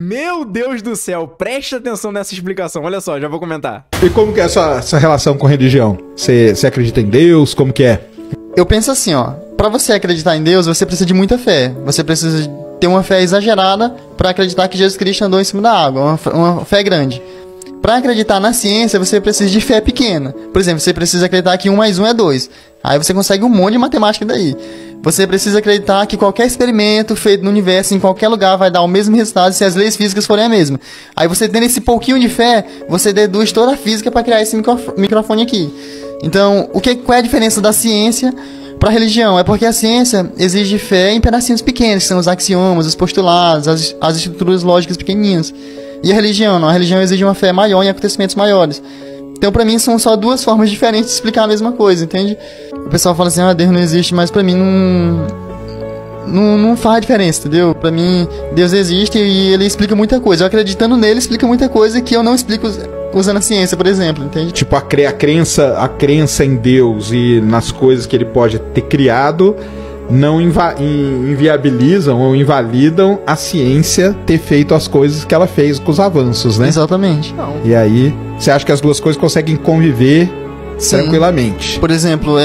Meu Deus do céu, presta atenção nessa explicação. Olha só, já vou comentar. E como que é essa relação com religião? Você acredita em Deus? Como que é? Eu penso assim, ó. Pra você acreditar em Deus, você precisa de muita fé. Você precisa ter uma fé exagerada pra acreditar que Jesus Cristo andou em cima da água. Uma fé grande. Pra acreditar na ciência, você precisa de fé pequena. Por exemplo, você precisa acreditar que 1 mais 1 é 2. Aí você consegue um monte de matemática daí. Você precisa acreditar que qualquer experimento feito no universo, em qualquer lugar, vai dar o mesmo resultado se as leis físicas forem a mesma. Aí você tendo esse pouquinho de fé, você deduz toda a física para criar esse microfone aqui. Então, qual é a diferença da ciência para a religião? É porque a ciência exige fé em pedacinhos pequenos, que são os axiomas, os postulados, as estruturas lógicas pequenininhas. E a religião não. A religião exige uma fé maior em acontecimentos maiores. Então, pra mim, são só duas formas diferentes de explicar a mesma coisa, entende? O pessoal fala assim, Deus não existe, mas pra mim não faz diferença, entendeu? Pra mim, Deus existe e ele explica muita coisa. Eu acreditando nele, explica muita coisa que eu não explico usando a ciência, por exemplo, entende? Tipo, a crença em Deus e nas coisas que ele pode ter criado não inviabilizam ou invalidam a ciência ter feito as coisas que ela fez com os avanços, né? Exatamente. E aí, você acha que as duas coisas conseguem conviver tranquilamente? Por exemplo,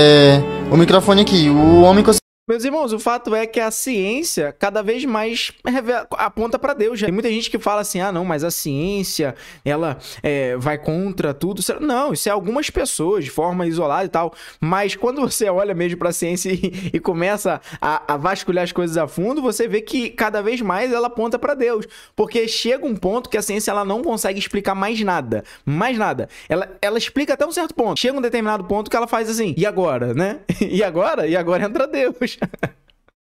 o microfone aqui, o homem consegue... Meus irmãos, o fato é que a ciência cada vez mais aponta para Deus. Tem muita gente que fala assim, não, mas a ciência, ela vai contra tudo. Não, isso é algumas pessoas de forma isolada e tal. Mas quando você olha mesmo para a ciência e começa a vasculhar as coisas a fundo, você vê que cada vez mais ela aponta para Deus. Porque chega um ponto que a ciência ela não consegue explicar mais nada. Mais nada. Ela explica até um certo ponto. Chega um determinado ponto que ela faz assim, e agora, né? E agora? E agora entra Deus.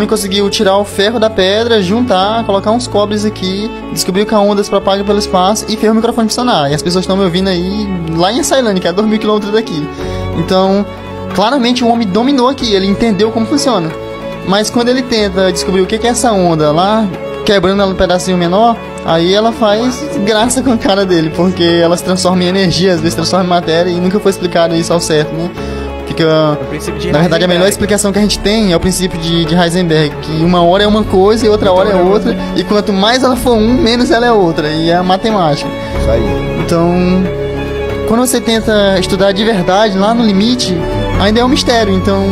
Conseguiu tirar o ferro da pedra, juntar, colocar uns cobres aqui, descobriu que a onda se propaga pelo espaço e fez o microfone funcionar. E as pessoas estão me ouvindo aí lá em Ceilândia, que é a 2.000 km daqui. Então, claramente o homem dominou aqui, ele entendeu como funciona. Mas quando ele tenta descobrir o que é essa onda lá, quebrando ela um pedacinho menor, aí ela faz graça com a cara dele, porque ela se transforma em energia, às vezes transforma em matéria, e nunca foi explicado isso ao certo, né? Na verdade, a melhor explicação que a gente tem é o princípio de Heisenberg, que uma hora é uma coisa e outra hora é outra, e quanto mais ela for menos ela é outra, e é a matemática. Isso aí. Então, quando você tenta estudar de verdade, lá no limite, ainda é um mistério. Então,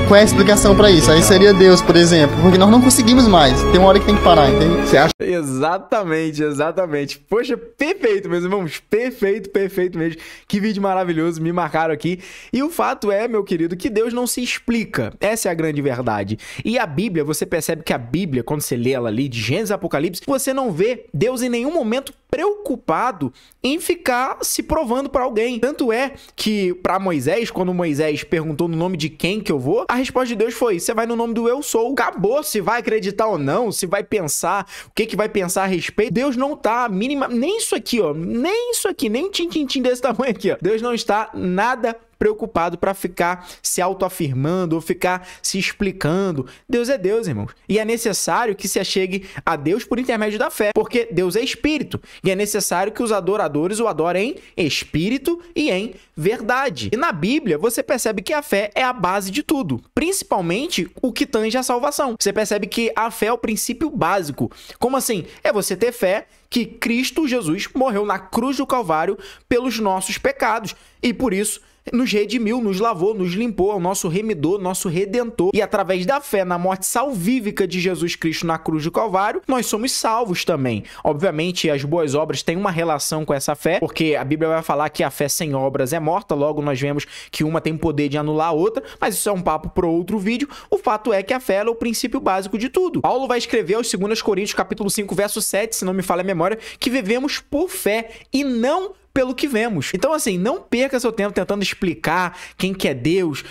qual é a explicação pra isso? Aí seria Deus, por exemplo, porque nós não conseguimos mais. Tem uma hora que tem que parar, entende? Você acha? Exatamente. Poxa, perfeito, meus irmãos. Perfeito mesmo. Que vídeo maravilhoso, me marcaram aqui. E o fato é, meu querido, que Deus não se explica. Essa é a grande verdade. E a Bíblia, você percebe que a Bíblia, quando você lê ela ali, de Gênesis a Apocalipse, você não vê Deus em nenhum momento preocupado em ficar se provando para alguém. Tanto é que para Moisés, quando Moisés perguntou no nome de quem que eu vou, a resposta de Deus foi, você vai no nome do eu sou. Acabou, se vai acreditar ou não, se vai pensar, o que vai pensar a respeito. Deus não tá mínima, nem isso aqui, ó, nem isso aqui, nem um tim-tim-tim desse tamanho aqui, ó. Deus não está nada preocupado para ficar se autoafirmando ou ficar se explicando. Deus é Deus, irmãos. E é necessário que se achegue a Deus por intermédio da fé, porque Deus é espírito. E é necessário que os adoradores o adorem em espírito e em verdade. E na Bíblia, você percebe que a fé é a base de tudo, principalmente o que tange a salvação. Você percebe que a fé é o princípio básico. Como assim? É você ter fé que Cristo Jesus morreu na cruz do Calvário pelos nossos pecados. E por isso nos redimiu, nos lavou, nos limpou, é o nosso remidor, nosso redentor. E através da fé na morte salvífica de Jesus Cristo na cruz do Calvário, nós somos salvos também. Obviamente, as boas obras têm uma relação com essa fé, porque a Bíblia vai falar que a fé sem obras é morta, logo nós vemos que uma tem poder de anular a outra, mas isso é um papo para outro vídeo. O fato é que a fé é o princípio básico de tudo. Paulo vai escrever aos 2 Coríntios, capítulo 5, verso 7, se não me falha a memória, que vivemos por fé e não pelo que vemos. Então, assim, não perca seu tempo tentando explicar quem que é Deus,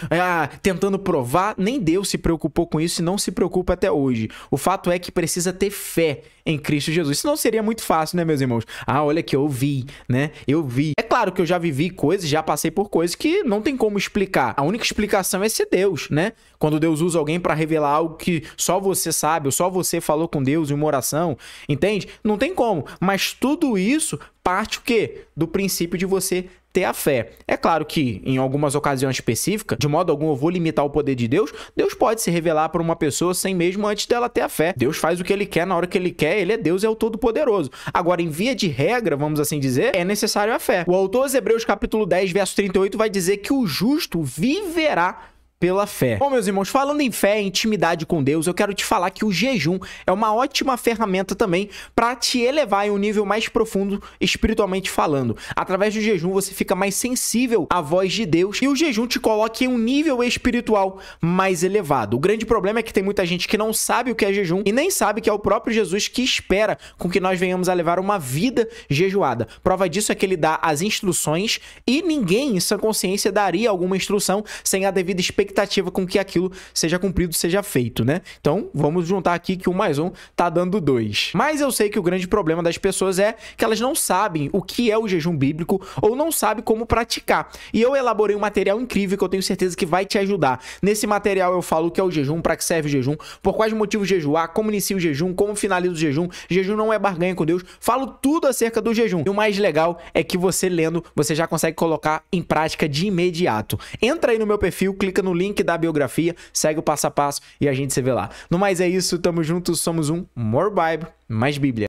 tentando provar. Nem Deus se preocupou com isso e não se preocupa até hoje. O fato é que precisa ter fé em Cristo Jesus. Senão seria muito fácil, né, meus irmãos? Olha que eu vi, né? Eu vi. É claro que eu já vivi coisas, já passei por coisas que não tem como explicar. A única explicação é ser Deus, né? Quando Deus usa alguém para revelar algo que só você sabe, ou só você falou com Deus em uma oração, entende? Não tem como. Mas tudo isso parte o quê? Do princípio de você ter a fé. É claro que, em algumas ocasiões específicas, de modo algum eu vou limitar o poder de Deus, Deus pode se revelar para uma pessoa sem mesmo antes dela ter a fé. Deus faz o que ele quer na hora que ele quer, ele é Deus, é o Todo-Poderoso. Agora, em via de regra, vamos assim dizer, é necessário a fé. O autor aos Hebreus capítulo 10, verso 38 vai dizer que o justo viverá pela fé. Bom, meus irmãos, falando em fé e intimidade com Deus, eu quero te falar que o jejum é uma ótima ferramenta também para te elevar em um nível mais profundo, espiritualmente falando. Através do jejum, você fica mais sensível à voz de Deus e o jejum te coloca em um nível espiritual mais elevado. O grande problema é que tem muita gente que não sabe o que é jejum e nem sabe que é o próprio Jesus que espera com que nós venhamos a levar uma vida jejuada. Prova disso é que ele dá as instruções e ninguém em sã consciência daria alguma instrução sem a devida expectativa com que aquilo seja cumprido, seja feito, né? Então, vamos juntar aqui que 1 mais 1 tá dando 2. Mas eu sei que o grande problema das pessoas é que elas não sabem o que é o jejum bíblico ou não sabem como praticar. E eu elaborei um material incrível que eu tenho certeza que vai te ajudar. Nesse material eu falo o que é o jejum, para que serve o jejum, por quais motivos jejuar, como inicia o jejum, como finaliza o jejum. Jejum não é barganha com Deus. Falo tudo acerca do jejum. E o mais legal é que você lendo, você já consegue colocar em prática de imediato. Entra aí no meu perfil, clica no link da biografia, segue o passo a passo e a gente se vê lá. No mais é isso, tamo juntos, somos um More Bible, mais Bíblia.